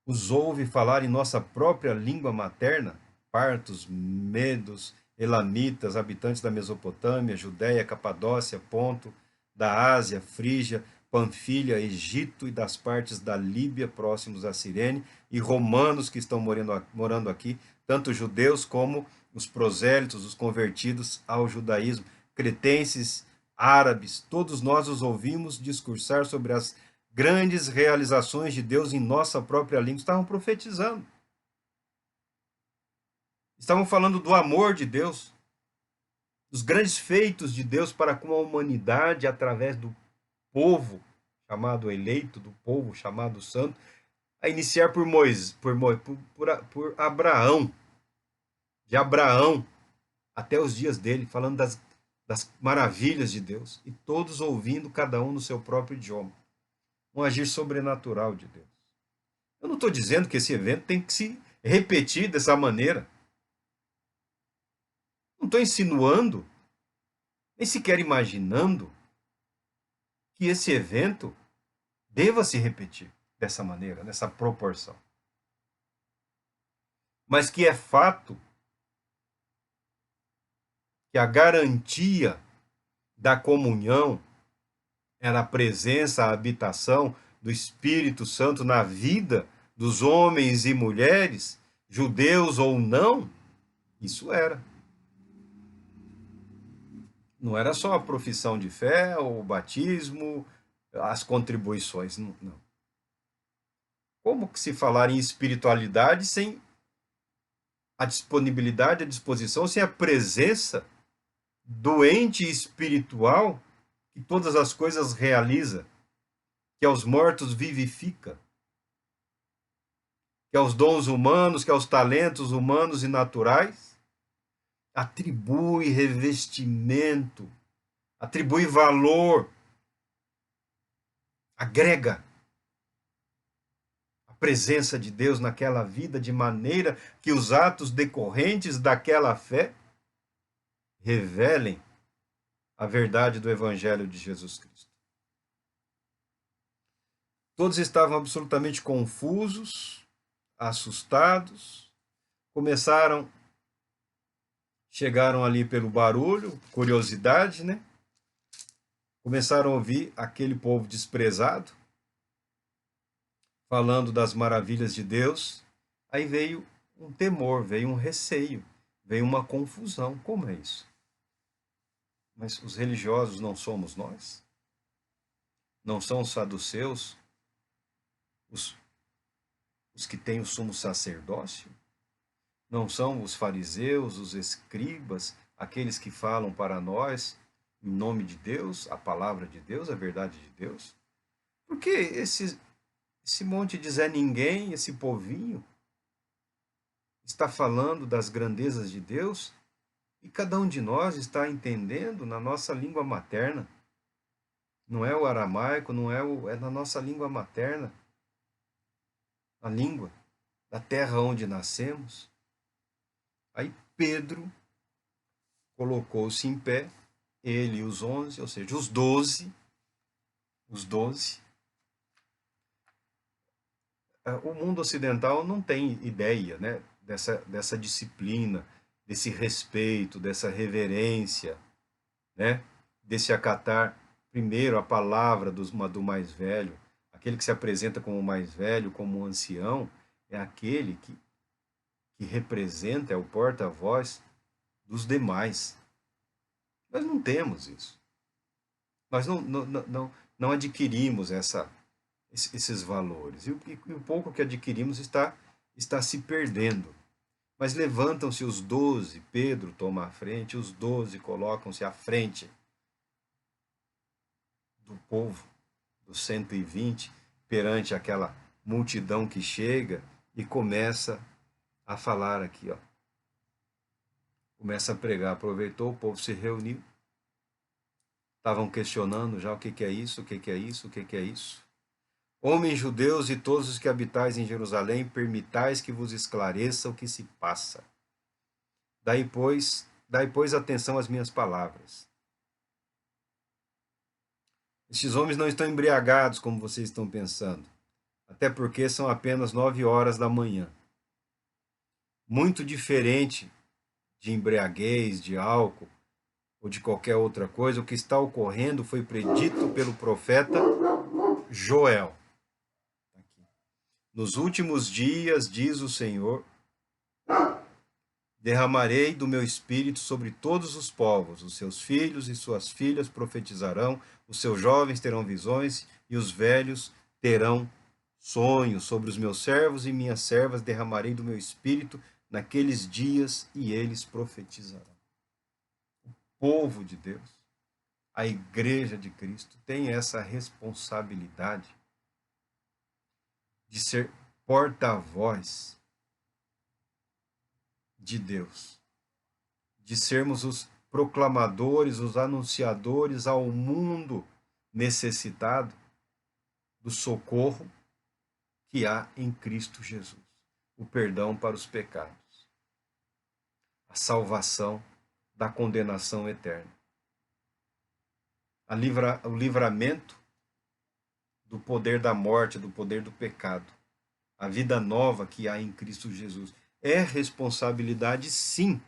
os ouve falar em nossa própria língua materna? Partos, medos, elamitas, habitantes da Mesopotâmia, Judéia, Capadócia, Ponto, da Ásia, Frígia, Panfilha, Egito e das partes da Líbia próximos a Cirene, e romanos que estão morando aqui, tanto judeus como os prosélitos, os convertidos ao judaísmo, cretenses, árabes, todos nós os ouvimos discursar sobre as grandes realizações de Deus em nossa própria língua. Estavam profetizando. Estavam falando do amor de Deus, dos grandes feitos de Deus para com a humanidade através do povo chamado eleito, do povo chamado santo, a iniciar por Moisés, por Abraão, de Abraão até os dias dele, falando das maravilhas de Deus, e todos ouvindo, cada um no seu próprio idioma. Um agir sobrenatural de Deus. Eu não estou dizendo que esse evento tem que se repetir dessa maneira. Não estou insinuando, nem sequer imaginando que esse evento deva se repetir dessa maneira, nessa proporção. Mas que é fato que a garantia da comunhão era a presença, a habitação do Espírito Santo na vida dos homens e mulheres, judeus ou não, isso era. Não era só a profissão de fé, o batismo, as contribuições, não. Como que se falar em espiritualidade sem a disponibilidade, a disposição, sem a presença do ente espiritual que todas as coisas realiza, que aos mortos vivifica, que aos dons humanos, que aos talentos humanos e naturais atribui revestimento, atribui valor, agrega a presença de Deus naquela vida, de maneira que os atos decorrentes daquela fé revelem a verdade do Evangelho de Jesus Cristo. Todos estavam absolutamente confusos, assustados, chegaram ali pelo barulho, curiosidade, né? Começaram a ouvir aquele povo desprezado, falando das maravilhas de Deus. Aí veio um temor, veio um receio, veio uma confusão. Como é isso? Mas os religiosos não somos nós? Não são os saduceus, os que têm o sumo sacerdócio? Não são os fariseus, os escribas, aqueles que falam para nós em nome de Deus, a palavra de Deus, a verdade de Deus? Por que esse monte de Zé Ninguém, esse povinho, está falando das grandezas de Deus e cada um de nós está entendendo na nossa língua materna? Não é o aramaico, é na nossa língua materna, a língua da terra onde nascemos. Aí Pedro colocou-se em pé, ele e os 11, ou seja, os 12. O mundo ocidental não tem ideia, né, dessa disciplina, desse respeito, dessa reverência, né, desse acatar primeiro a palavra do mais velho. Aquele que se apresenta como o mais velho, como o ancião, é aquele que representa, é o porta-voz dos demais. Nós não temos isso. Nós não adquirimos esses valores. E o pouco que adquirimos está se perdendo. Mas levantam-se os 12, Pedro toma a frente, os 12 colocam-se à frente do povo, dos 120, perante aquela multidão que chega e começa a falar aqui, ó. Começa a pregar. Aproveitou, o povo se reuniu. Estavam questionando já o que é isso, o que é isso, o que é isso. Homens judeus e todos os que habitais em Jerusalém, permitais que vos esclareça o que se passa. Dai, pois, atenção às minhas palavras. Estes homens não estão embriagados como vocês estão pensando, até porque são apenas 9 horas da manhã. Muito diferente de embriaguez, de álcool ou de qualquer outra coisa, o que está ocorrendo foi predito pelo profeta Joel. Nos últimos dias, diz o Senhor, derramarei do meu espírito sobre todos os povos. Os seus filhos e suas filhas profetizarão, os seus jovens terão visões e os velhos terão sonhos. Sobre os meus servos e minhas servas derramarei do meu espírito naqueles dias e eles profetizarão. O povo de Deus, a igreja de Cristo, tem essa responsabilidade de ser porta-voz de Deus, de sermos os proclamadores, os anunciadores ao mundo necessitado do socorro que há em Cristo Jesus, o perdão para os pecados, a salvação da condenação eterna, o livramento do poder da morte, do poder do pecado, a vida nova que há em Cristo Jesus. É responsabilidade, sim,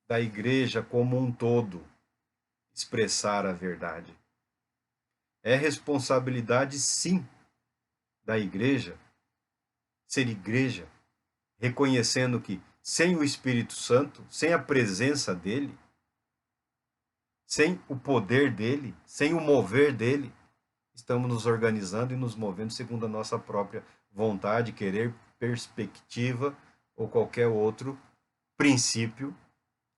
da igreja como um todo expressar a verdade. É responsabilidade, sim, da igreja ser igreja, reconhecendo que sem o Espírito Santo, sem a presença dele, sem o poder dele, sem o mover dele, estamos nos organizando e nos movendo segundo a nossa própria vontade, querer, perspectiva ou qualquer outro princípio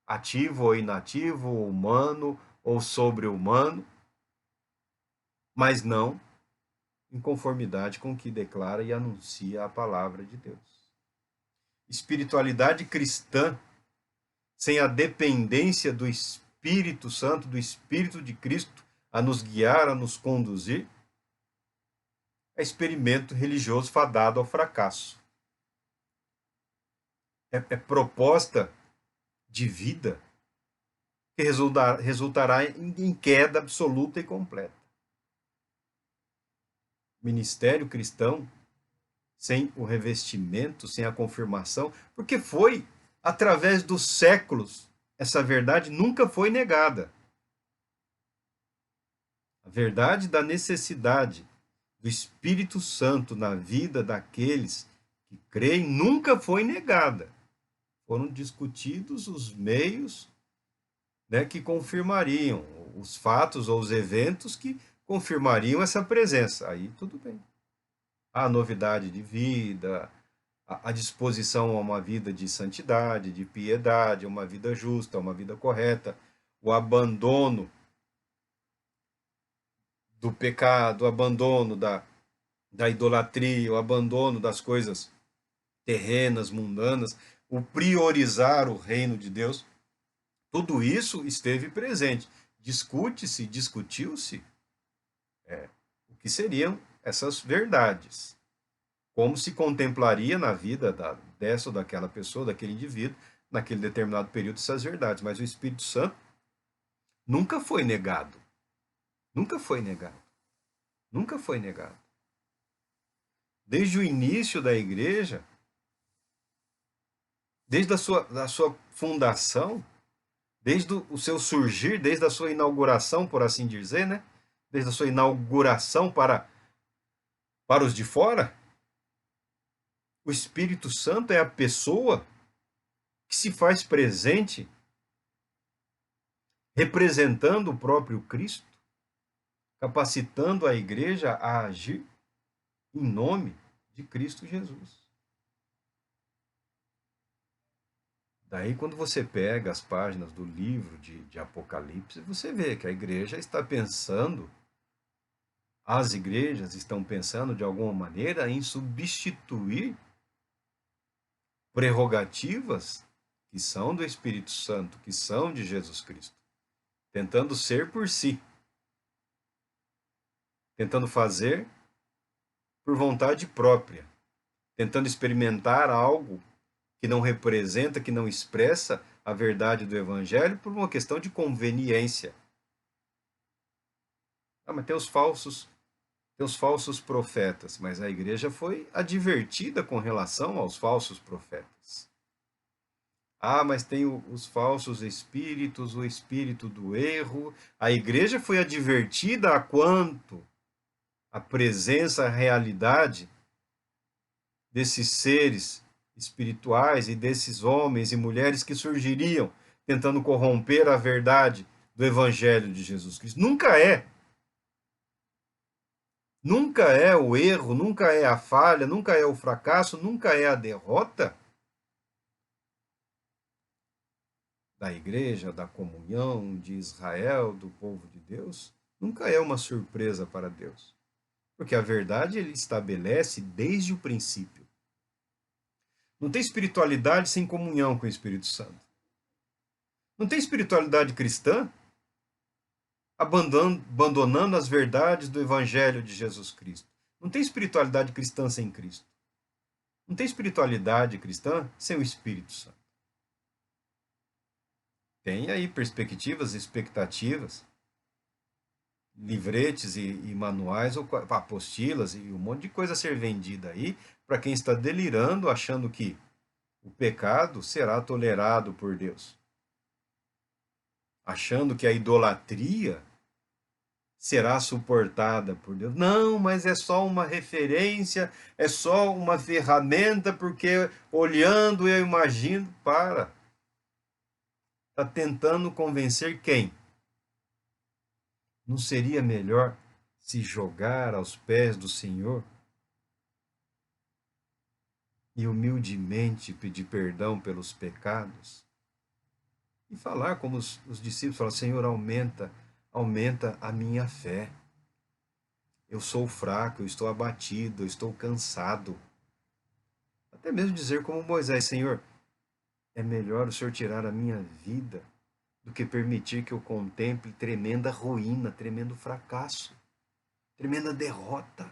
ativo ou inativo, ou humano ou sobre-humano, mas não em conformidade com o que declara e anuncia a palavra de Deus. Espiritualidade cristã, sem a dependência do Espírito Santo, do Espírito de Cristo, a nos guiar, a nos conduzir, é experimento religioso fadado ao fracasso. É proposta de vida que resultará em queda absoluta e completa. Ministério cristão sem o revestimento, sem a confirmação, porque foi através dos séculos, essa verdade nunca foi negada. A verdade da necessidade do Espírito Santo na vida daqueles que creem nunca foi negada. Foram discutidos os meios, né, que confirmariam, os fatos ou os eventos que confirmariam essa presença. Aí tudo bem. A novidade de vida, a disposição a uma vida de santidade, de piedade, uma vida justa, uma vida correta, o abandono do pecado, o abandono da idolatria, o abandono das coisas terrenas, mundanas, o priorizar o reino de Deus, tudo isso esteve presente. Discutiu-se o que seriam essas verdades. Como se contemplaria na vida dessa ou daquela pessoa, daquele indivíduo, naquele determinado período, essas verdades. Mas o Espírito Santo nunca foi negado. Nunca foi negado. Nunca foi negado. Desde o início da igreja, desde a sua fundação, desde o seu surgir, desde a sua inauguração, por assim dizer, né? Desde a sua inauguração para os de fora, o Espírito Santo é a pessoa que se faz presente representando o próprio Cristo, capacitando a igreja a agir em nome de Cristo Jesus. Daí, quando você pega as páginas do livro de Apocalipse, você vê que a igreja está pensando As igrejas estão pensando, de alguma maneira, em substituir prerrogativas que são do Espírito Santo, que são de Jesus Cristo, tentando ser por si, tentando fazer por vontade própria, tentando experimentar algo que não representa, que não expressa a verdade do Evangelho por uma questão de conveniência. Mas tem os falsos profetas, mas a igreja foi advertida com relação aos falsos profetas. Mas tem os falsos espíritos, o espírito do erro. A igreja foi advertida a quanto a presença, a realidade desses seres espirituais e desses homens e mulheres que surgiriam tentando corromper a verdade do Evangelho de Jesus Cristo. Nunca é o erro, nunca é a falha, nunca é o fracasso, nunca é a derrota da igreja, da comunhão de Israel, do povo de Deus. Nunca é uma surpresa para Deus. Porque a verdade ele estabelece desde o princípio. Não tem espiritualidade sem comunhão com o Espírito Santo. Não tem espiritualidade cristã abandonando as verdades do Evangelho de Jesus Cristo. Não tem espiritualidade cristã sem Cristo. Não tem espiritualidade cristã sem o Espírito Santo. Tem aí perspectivas, expectativas, livretes e manuais, ou apostilas e um monte de coisa a ser vendida aí para quem está delirando, achando que o pecado será tolerado por Deus. Achando que a idolatria será suportada por Deus. Não, mas é só uma referência, é só uma ferramenta, porque olhando eu imagino, está tentando convencer quem? Não seria melhor se jogar aos pés do Senhor e humildemente pedir perdão pelos pecados? E falar como os discípulos falam, Senhor, aumenta a minha fé. Eu sou fraco, eu estou abatido, eu estou cansado. Até mesmo dizer como Moisés, Senhor, é melhor o Senhor tirar a minha vida do que permitir que eu contemple tremenda ruína, tremendo fracasso, tremenda derrota,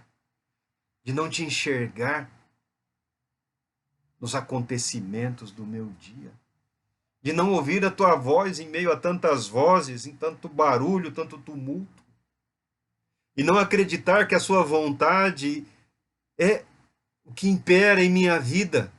de não te enxergar nos acontecimentos do meu dia, de não ouvir a tua voz em meio a tantas vozes, em tanto barulho, tanto tumulto, e não acreditar que a sua vontade é o que impera em minha vida,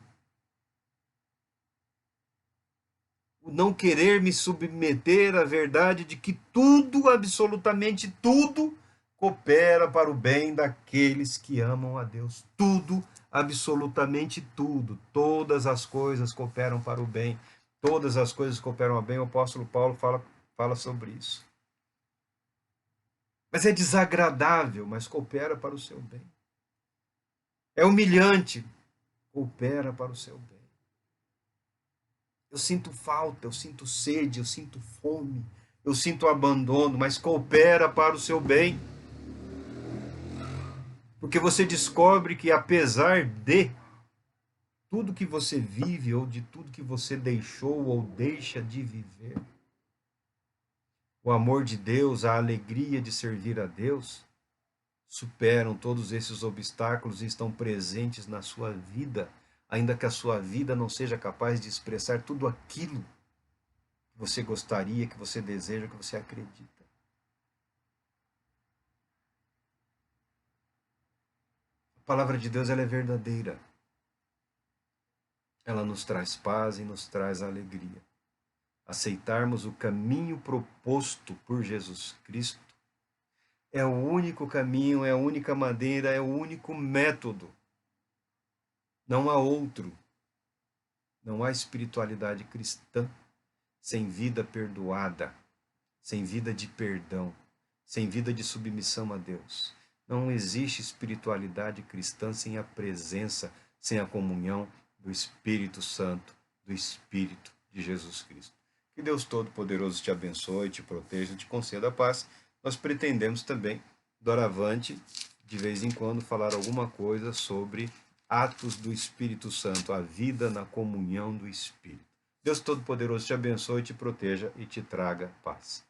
o não querer me submeter à verdade de que tudo, absolutamente tudo, coopera para o bem daqueles que amam a Deus. Tudo, absolutamente tudo, todas as coisas cooperam para o bem. Todas as coisas cooperam ao bem. O apóstolo Paulo fala sobre isso. Mas é desagradável, mas coopera para o seu bem. É humilhante, coopera para o seu bem. Eu sinto falta, eu sinto sede, eu sinto fome, eu sinto abandono, mas coopera para o seu bem. Porque você descobre que apesar de tudo que você vive ou de tudo que você deixou ou deixa de viver, o amor de Deus, a alegria de servir a Deus, superam todos esses obstáculos e estão presentes na sua vida, ainda que a sua vida não seja capaz de expressar tudo aquilo que você gostaria, que você deseja, que você acredita. A palavra de Deus ela é verdadeira. Ela nos traz paz e nos traz alegria. Aceitarmos o caminho proposto por Jesus Cristo é o único caminho, é a única maneira, é o único método. Não há outro. Não há espiritualidade cristã sem vida perdoada, sem vida de perdão, sem vida de submissão a Deus. Não existe espiritualidade cristã sem a presença, sem a comunhão do Espírito Santo, do Espírito de Jesus Cristo. Que Deus Todo-Poderoso te abençoe, te proteja, te conceda a paz. Nós pretendemos também doravante, de vez em quando, falar alguma coisa sobre atos do Espírito Santo, a vida na comunhão do Espírito. Deus Todo-Poderoso te abençoe, te proteja e te traga paz.